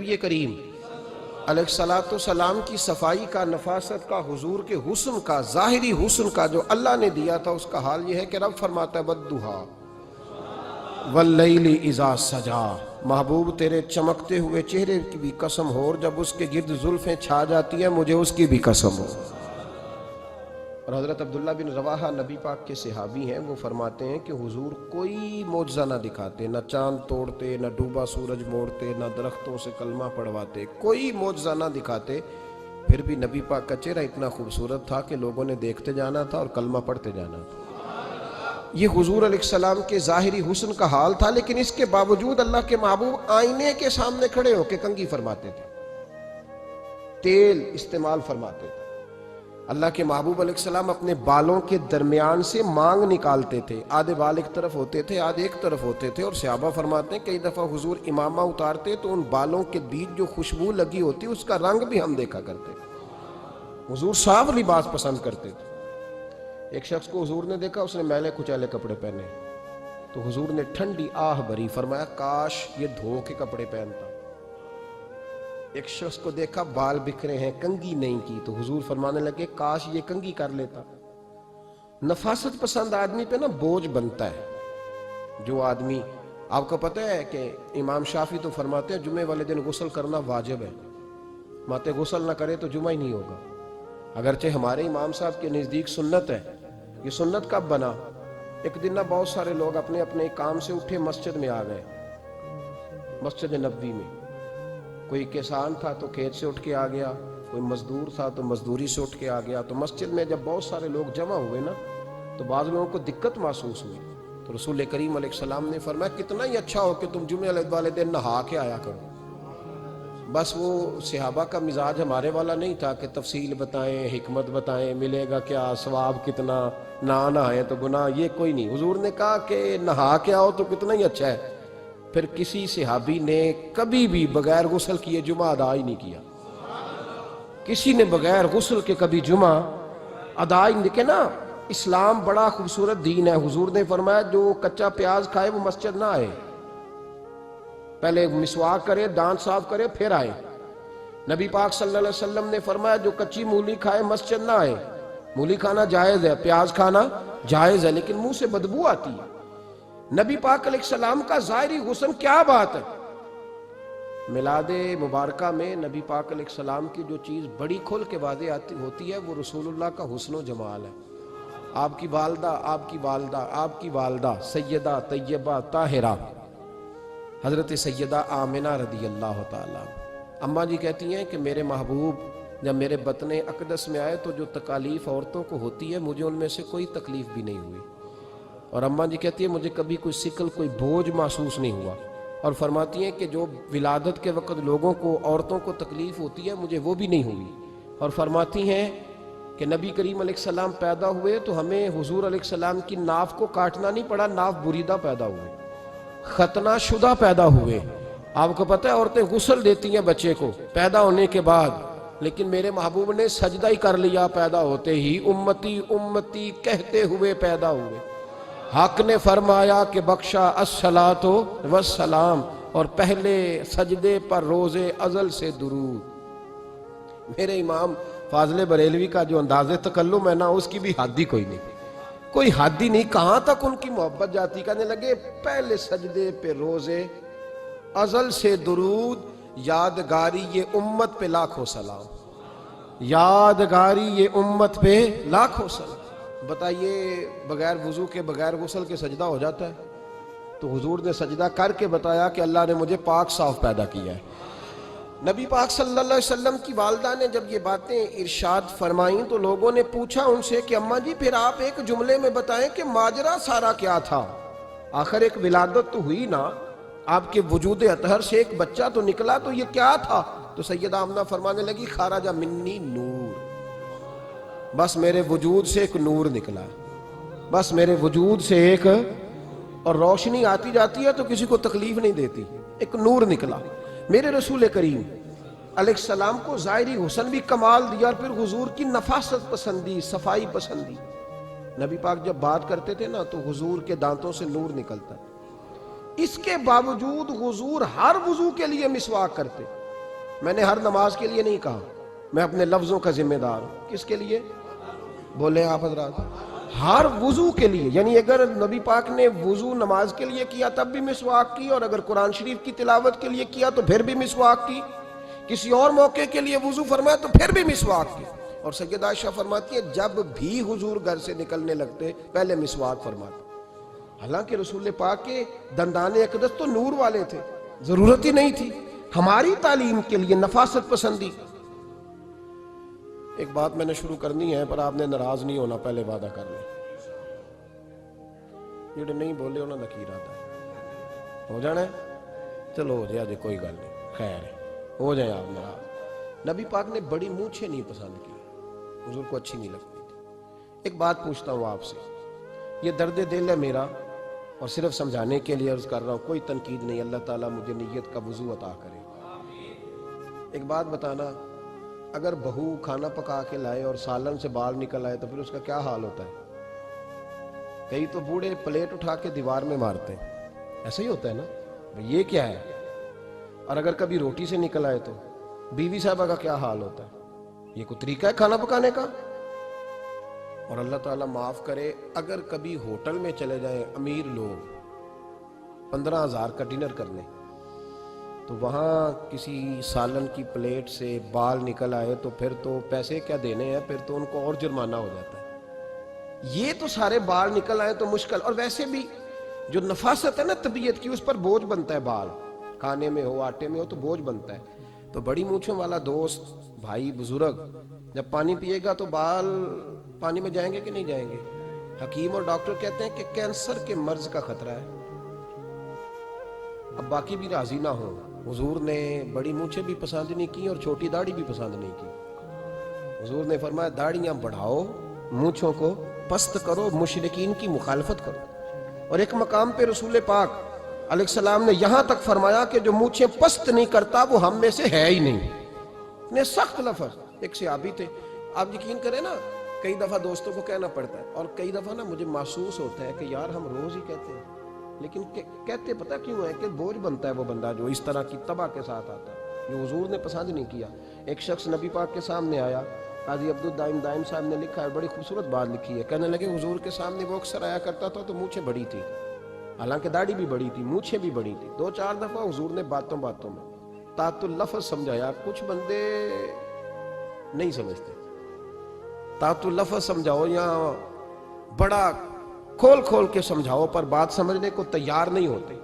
نبی کریم علیہ الصلوۃ والسلام کی صفائی کا، نفاست کا، حضور کے حسن کا، ظاہری حسن کا جو اللہ نے دیا تھا، اس کا حال یہ ہے کہ رب فرماتا ہے وَالضُّحَىٰ وَاللَّيْلِ إِذَا سَجَىٰ، محبوب تیرے چمکتے ہوئے چہرے کی بھی قسم ہو، اور جب اس کے گرد زلفیں چھا جاتی ہیں مجھے اس کی بھی قسم ہو۔ اور حضرت عبداللہ بن رواحہ نبی پاک کے صحابی ہیں، وہ فرماتے ہیں کہ حضور کوئی معجزہ نہ دکھاتے، نہ چاند توڑتے، نہ ڈوبا سورج موڑتے، نہ درختوں سے کلمہ پڑھواتے، کوئی معجزہ نہ دکھاتے، پھر بھی نبی پاک کا چہرہ اتنا خوبصورت تھا کہ لوگوں نے دیکھتے جانا تھا اور کلمہ پڑھتے جانا تھا۔ یہ حضور علیہ السلام کے ظاہری حسن کا حال تھا، لیکن اس کے باوجود اللہ کے محبوب آئینے کے سامنے کھڑے ہو کے کنگھی فرماتے تھے، تیل استعمال فرماتے تھے۔ اللہ کے محبوب علیہ السلام اپنے بالوں کے درمیان سے مانگ نکالتے تھے، آدھے بال ایک طرف ہوتے تھے، آدھے ایک طرف ہوتے تھے، اور صحابہ فرماتے ہیں کئی دفعہ حضور امامہ اتارتے تو ان بالوں کے بیچ جو خوشبو لگی ہوتی اس کا رنگ بھی ہم دیکھا کرتے۔ حضور صاف لباس پسند کرتے تھے۔ ایک شخص کو حضور نے دیکھا، اس نے میلے کچیلے کپڑے پہنے، تو حضور نے ٹھنڈی آہ بھری، فرمایا کاش یہ دھو کے کپڑے پہنتا۔ ایک شخص کو دیکھا بال بکھرے ہیں، کنگھی نہیں کی، تو حضور فرمانے لگے کاش یہ کنگھی کر لیتا۔ نفاست پسند آدمی پہ نا بوجھ بنتا ہے۔ جو آدمی، آپ کو پتہ ہے کہ امام شافعی تو فرماتے ہیں جمعے والے دن غسل کرنا واجب ہے، ماتے غسل نہ کرے تو جمعہ ہی نہیں ہوگا۔ اگرچہ ہمارے امام صاحب کے نزدیک سنت ہے۔ یہ سنت کب بنا؟ ایک دن نہ بہت سارے لوگ اپنے اپنے کام سے اٹھے، مسجد میں آ گئے، مسجد نبوی میں۔ کوئی کسان تھا تو کھیت سے اٹھ کے آ گیا، کوئی مزدور تھا تو مزدوری سے اٹھ کے آ گیا۔ تو مسجد میں جب بہت سارے لوگ جمع ہوئے نا، تو بعض لوگوں کو دقت محسوس ہوئی، تو رسول کریم علیہ السلام نے فرمایا کتنا ہی اچھا ہو کہ تم جمعے والے دن نہا کے آیا کرو۔ بس وہ صحابہ کا مزاج ہمارے والا نہیں تھا کہ تفصیل بتائیں، حکمت بتائیں، ملے گا کیا، ثواب کتنا، نہ نہائیں تو گناہ، یہ کوئی نہیں۔ حضور نے کہا کہ نہا کے آؤ تو کتنا ہی اچھا ہے۔ پھر کسی صحابی نے کبھی بھی بغیر غسل کیے جمعہ ادا ہی نہیں کیا۔ کسی نے بغیر غسل کے کبھی جمعہ ادا ہی نہیں کیا نا۔ اسلام بڑا خوبصورت دین ہے۔ حضور نے فرمایا جو کچا پیاز کھائے وہ مسجد نہ آئے، پہلے مسواک کرے، دانت صاف کرے، پھر آئے۔ نبی پاک صلی اللہ علیہ وسلم نے فرمایا جو کچی مولی کھائے مسجد نہ آئے۔ مولی کھانا جائز ہے، پیاز کھانا جائز ہے، لیکن منہ سے بدبو آتی ہے۔ نبی پاک علیہ السلام کا ظاہری حسن کیا بات ہے۔ میلاد مبارکہ میں نبی پاک علیہ السلام کی جو چیز بڑی کھل کے واضح ہوتی ہے وہ رسول اللہ کا حسن و جمال ہے۔ آپ کی والدہ سیدہ طیبہ طاہرہ حضرت سیدہ آمنہ رضی اللہ تعالیٰ، اماں جی کہتی ہیں کہ میرے محبوب جب میرے بطن اقدس میں آئے تو جو تکالیف عورتوں کو ہوتی ہے مجھے ان میں سے کوئی تکلیف بھی نہیں ہوئی، اور اماں جی کہتی ہیں مجھے کبھی کوئی ثقل، کوئی بوجھ محسوس نہیں ہوا، اور فرماتی ہیں کہ جو ولادت کے وقت لوگوں کو، عورتوں کو تکلیف ہوتی ہے مجھے وہ بھی نہیں ہوئی، اور فرماتی ہیں کہ نبی کریم علیہ السلام پیدا ہوئے تو ہمیں حضور علیہ السلام کی ناف کو کاٹنا نہیں پڑا، ناف بریدہ پیدا ہوئے، ختنہ شدہ پیدا ہوئے۔ آپ کو پتہ ہے عورتیں غسل دیتی ہیں بچے کو پیدا ہونے کے بعد، لیکن میرے محبوب نے سجدہ ہی کر لیا پیدا ہوتے ہی، امتی امتی کہتے ہوئے پیدا ہوئے۔ حق نے فرمایا کہ بخشا الصلاۃ والسلام، اور پہلے سجدے پر روز ازل سے درود۔ میرے امام فاضل بریلوی کا جو انداز تکلم ہے نا، اس کی بھی حد ہی کوئی نہیں، کوئی حد ہی نہیں، کہاں تک ان کی محبت جاتی۔ کہنے لگے پہلے سجدے پہ روز ازل سے درود، یادگاری یہ امت پہ لاکھوں سلام، یادگاری یہ امت پہ لاکھوں سلام۔ بتائیے بغیر وضو کے، بغیر غسل کے سجدہ ہو جاتا ہے؟ تو حضور نے سجدہ کر کے بتایا کہ اللہ نے مجھے پاک صاف پیدا کیا ہے۔ نبی پاک صلی اللہ علیہ وسلم کی والدہ نے جب یہ باتیں ارشاد فرمائیں تو لوگوں نے پوچھا ان سے کہ اماں جی پھر آپ ایک جملے میں بتائیں کہ ماجرا سارا کیا تھا، آخر ایک ولادت تو ہوئی نا، آپ کے وجود اطہر سے ایک بچہ تو نکلا، تو یہ کیا تھا؟ تو سیدہ آمنہ فرمانے لگی خارج منی نور، بس میرے وجود سے ایک نور نکلا، بس میرے وجود سے ایک، اور روشنی آتی جاتی ہے تو کسی کو تکلیف نہیں دیتی، ایک نور نکلا۔ میرے رسول کریم علیہ السلام کو ظاہری حسن بھی کمال دیا، اور پھر حضور کی نفاست پسندی، صفائی پسندی۔ نبی پاک جب بات کرتے تھے نا تو حضور کے دانتوں سے نور نکلتا، اس کے باوجود حضور ہر وضو کے لیے مسواک کرتے، میں نے ہر نماز کے لیے نہیں کہا، میں اپنے لفظوں کا ذمہ دار ہوں۔ کس کے لیے بولے آپ حضرات؟ ہر وضو کے لیے، یعنی اگر نبی پاک نے وضو نماز کے لیے کیا تب بھی مسواک کی، اور اگر قرآن شریف کی تلاوت کے لیے کیا تو پھر بھی مسواک کی، کسی اور موقع کے لیے وضو فرمایا تو پھر بھی مسواک کی۔ اور سیدہ عائشہ فرماتی ہے جب بھی حضور گھر سے نکلنے لگتے پہلے مسواک فرماتے۔ حالانکہ رسول پاک کے دندان اقدس تو نور والے تھے، ضرورت ہی نہیں تھی، ہماری تعلیم کے لیے نفاست پسندی۔ ایک بات میں نے شروع کرنی ہے پر آپ نے ناراض نہیں ہونا، پہلے وعدہ کر لیں، جڑے نہیں بولے انہوں نے نکیر آتا ہے، ہو جانا ہے، چلو ہو جائے، کوئی گل نہیں، خیر ہے، ہو جائیں آپ ناراض۔ نبی پاک نے بڑی مونچھیں نہیں پسند کی، حضور کو اچھی نہیں لگتی تھی۔ ایک بات پوچھتا ہوں آپ سے، یہ درد دل ہے میرا اور صرف سمجھانے کے لیے عرض کر رہا ہوں، کوئی تنقید نہیں، اللہ تعالیٰ مجھے نیت کا وضو عطا کرے۔ ایک بات بتانا، اگر بہو کھانا پکا کے لائے اور سالن سے بال نکل آئے تو پھر اس کا کیا حال ہوتا ہے؟ کئی تو بوڑھے پلیٹ اٹھا کے دیوار میں مارتے ہیں، ایسا ہی ہوتا ہے نا، یہ کیا ہے؟ اور اگر کبھی روٹی سے نکل آئے تو بیوی صاحبہ کا کیا حال ہوتا ہے؟ یہ کوئی طریقہ ہے کھانا پکانے کا؟ اور اللہ تعالیٰ معاف کرے، اگر کبھی ہوٹل میں چلے جائیں امیر لوگ 15,000 کا ڈنر کرنے، تو وہاں کسی سالن کی پلیٹ سے بال نکل آئے تو پھر تو پیسے کیا دینے ہیں، پھر تو ان کو اور جرمانہ ہو جاتا ہے۔ یہ تو سارے بال نکل آئے تو مشکل، اور ویسے بھی جو نفاست ہے نا طبیعت کی، اس پر بوجھ بنتا ہے، بال کھانے میں ہو آٹے میں ہو تو بوجھ بنتا ہے۔ تو بڑی مونچھوں والا دوست بھائی بزرگ جب پانی پیے گا تو بال پانی میں جائیں گے کہ نہیں جائیں گے؟ حکیم اور ڈاکٹر کہتے ہیں کہ کینسر کے مرض کا خطرہ ہے۔ اب باقی بھی راضی نہ ہوں، حضور نے بڑی مونچھیں بھی پسند نہیں کی اور چھوٹی داڑھی بھی پسند نہیں کی۔ حضور نے فرمایا داڑھیاں بڑھاؤ، مونچھوں کو پست کرو، مشرکین کی مخالفت کرو۔ اور ایک مقام پہ رسول پاک علیہ السلام نے یہاں تک فرمایا کہ جو مونچھیں پست نہیں کرتا وہ ہم میں سے ہے ہی نہیں۔ اتنے سخت لفظ۔ ایک صحابی تھے، آپ یقین کریں نا، کئی دفعہ دوستوں کو کہنا پڑتا ہے، اور کئی دفعہ نا مجھے محسوس ہوتا ہے کہ یار ہم روز ہی کہتے ہیں، لیکن کہتے پتہ کیوں ہے کہ بوجھ بنتا ہے وہ بندہ جو اس طرح کی تباہ کے ساتھ آتا ہے، جو حضور نے پسند نہیں کیا۔ ایک شخص نبی پاک کے سامنے آیا، قاضی عبدالدائم دائم صاحب نے لکھا ہے، بڑی خوبصورت بات لکھی ہے، کہنے لگے حضور کے سامنے وہ اکثر آیا کرتا تھا تو مونچھیں بڑی تھی، حالانکہ داڑھی بھی بڑی تھی، مونچھیں بھی بڑی تھی۔ 2-4 دفعہ حضور نے باتوں باتوں میں تات اللفظ سمجھایا، کچھ بندے نہیں سمجھتے، تات اللفظ سمجھاؤ یا بڑا کھول کھول کے سمجھاؤ پر بات سمجھنے کو تیار نہیں ہوتے۔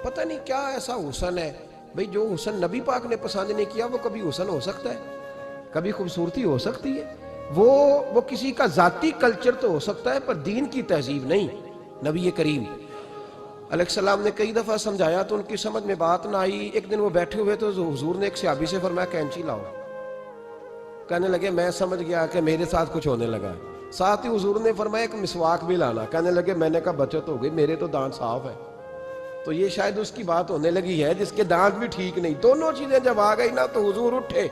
پتہ نہیں کیا ایسا حسن ہے بھئی، جو حسن نبی پاک نے پسند نہیں کیا وہ کبھی حسن ہو سکتا ہے، کبھی خوبصورتی ہو سکتی ہے، وہ کسی کا ذاتی کلچر تو ہو سکتا ہے پر دین کی تہذیب نہیں۔ نبی کریم علیہ السلام نے کئی دفعہ سمجھایا تو ان کی سمجھ میں بات نہ آئی۔ ایک دن وہ بیٹھے ہوئے تو حضور نے ایک صحابی سے فرمایا کینچی لاؤ، کہنے لگے میں سمجھ گیا کہ میرے ساتھ کچھ ہونے لگا ہے۔ ساتھ ہی حضور نے فرمایا ایک مسواک بھی لانا، کہنے لگے میں نے کہا بچت ہو گئی، میرے تو دانت صاف ہے۔ تو یہ شاید اس کی بات ہونے لگی ہے جس کے دانت بھی ٹھیک نہیں۔ دونوں چیزیں جب آ گئی نا تو حضور اٹھے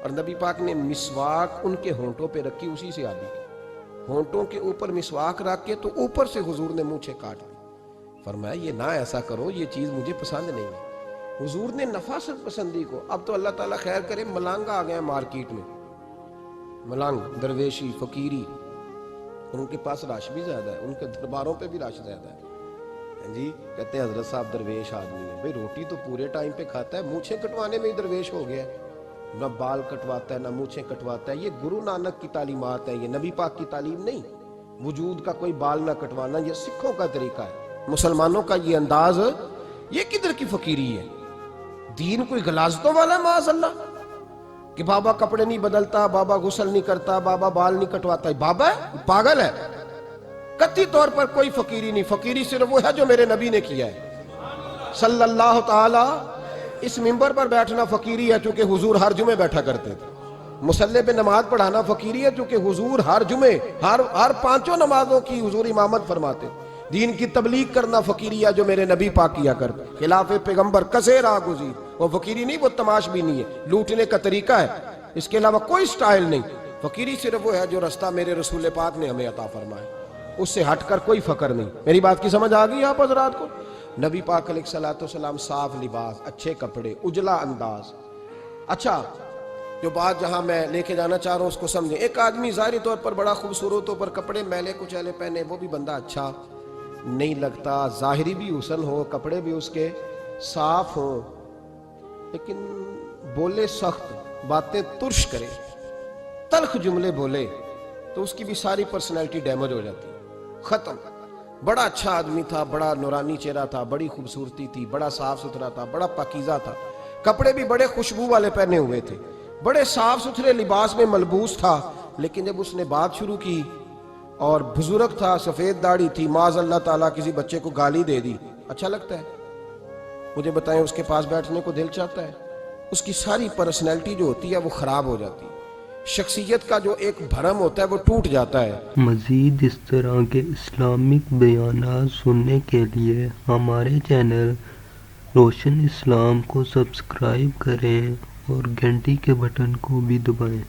اور نبی پاک نے مسواک ان کے ہونٹوں پہ رکھی، اسی سے آدھی ہونٹوں کے اوپر مسواک رکھ کے تو اوپر سے حضور نے مونچھیں کاٹ دی۔ فرمایا یہ نہ ایسا کرو، یہ چیز مجھے پسند نہیں ہے۔ حضور نے نفاست پسندی کو، اب تو اللہ تعالیٰ خیر کرے ملانگ آ گئے مارکیٹ میں، ملانگ درویشی فقیری، اور ان کے پاس رش بھی زیادہ ہے، ان کے درباروں پہ بھی رش زیادہ ہے جی۔ کہتے ہیں حضرت صاحب درویش آدمی ہے، بھئی روٹی تو پورے ٹائم پہ کھاتا ہے، مونچھیں کٹوانے میں ہی درویش ہو گیا ہے، نہ بال کٹواتا ہے نہ مونچھیں کٹواتا ہے۔ یہ گرو نانک کی تعلیمات ہیں، یہ نبی پاک کی تعلیم نہیں۔ وجود کا کوئی بال نہ کٹوانا یہ سکھوں کا طریقہ ہے، مسلمانوں کا یہ انداز، یہ کدھر کی فقیری ہے؟ دین کوئی غلاظتوں والا ہے معاذ اللہ، کہ بابا کپڑے نہیں بدلتا، بابا غسل نہیں کرتا، بابا بال نہیں کٹواتا، بابا ہے پاگل ہے؟ قطعی طور پر کوئی فقیری نہیں، فقیری صرف وہ ہے جو میرے نبی نے کیا ہے صلی اللہ تعالی۔ اس منبر پر بیٹھنا فقیری ہے چونکہ حضور ہر جمعے بیٹھا کرتے تھے، مصلی پہ نماز پڑھانا فقیری ہے چونکہ حضور ہر جمعے ہر 5 نمازوں کی حضور امامت فرماتے۔ دین کی تبلیغ کرنا فقیری ہے جو میرے نبی پاک کیا کرتے، خلاف پیغمبر کسے راہ گزیر، وہ فقیری نہیں، وہ تماش بھی نہیں ہے، لوٹنے کا طریقہ ہے، اس کے علاوہ کوئی سٹائل نہیں۔ فقیری صرف وہ ہے جو رستہ میرے رسول پاک نے ہمیں عطا فرمایا، اس سے ہٹ کر کوئی فقر نہیں۔ میری بات کی سمجھ آ گئی آپ حضرات کو؟ نبی پاک علیہ السلام صاف لباس، اچھے کپڑے، اجلا انداز، اچھا جو بات جہاں میں لے کے جانا چاہ رہا ہوں اس کو سمجھیں. ایک آدمی ظاہری طور پر بڑا خوبصورت ہو پر کپڑے میلے کچیلے پہنے، وہ بھی بندہ اچھا نہیں لگتا. ظاہری بھی حسن ہو، کپڑے بھی اس کے صاف ہوں، لیکن بولے سخت، باتیں ترش کرے، تلخ جملے بولے، تو اس کی بھی ساری پرسنالٹی ڈیمیج ہو جاتی، ختم. بڑا اچھا آدمی تھا، بڑا نورانی چہرہ تھا، بڑی خوبصورتی تھی، بڑا صاف ستھرا تھا، بڑا پاکیزہ تھا، کپڑے بھی بڑے خوشبو والے پہنے ہوئے تھے، بڑے صاف ستھرے لباس میں ملبوس تھا. لیکن جب اس نے بات شروع کی اور بزرگ تھا، سفید داڑھی تھی، معاذ اللہ تعالیٰ کسی بچے کو گالی دے دی، اچھا لگتا ہے؟ مجھے بتائیں اس کے پاس بیٹھنے کو دل چاہتا ہے؟ اس کی ساری پرسنالٹی جو ہوتی ہے وہ خراب ہو جاتی ہے، شخصیت کا جو ایک بھرم ہوتا ہے وہ ٹوٹ جاتا ہے. مزید اس طرح کے اسلامک بیانات سننے کے لیے ہمارے چینل روشن اسلام کو سبسکرائب کریں اور گھنٹی کے بٹن کو بھی دبائیں.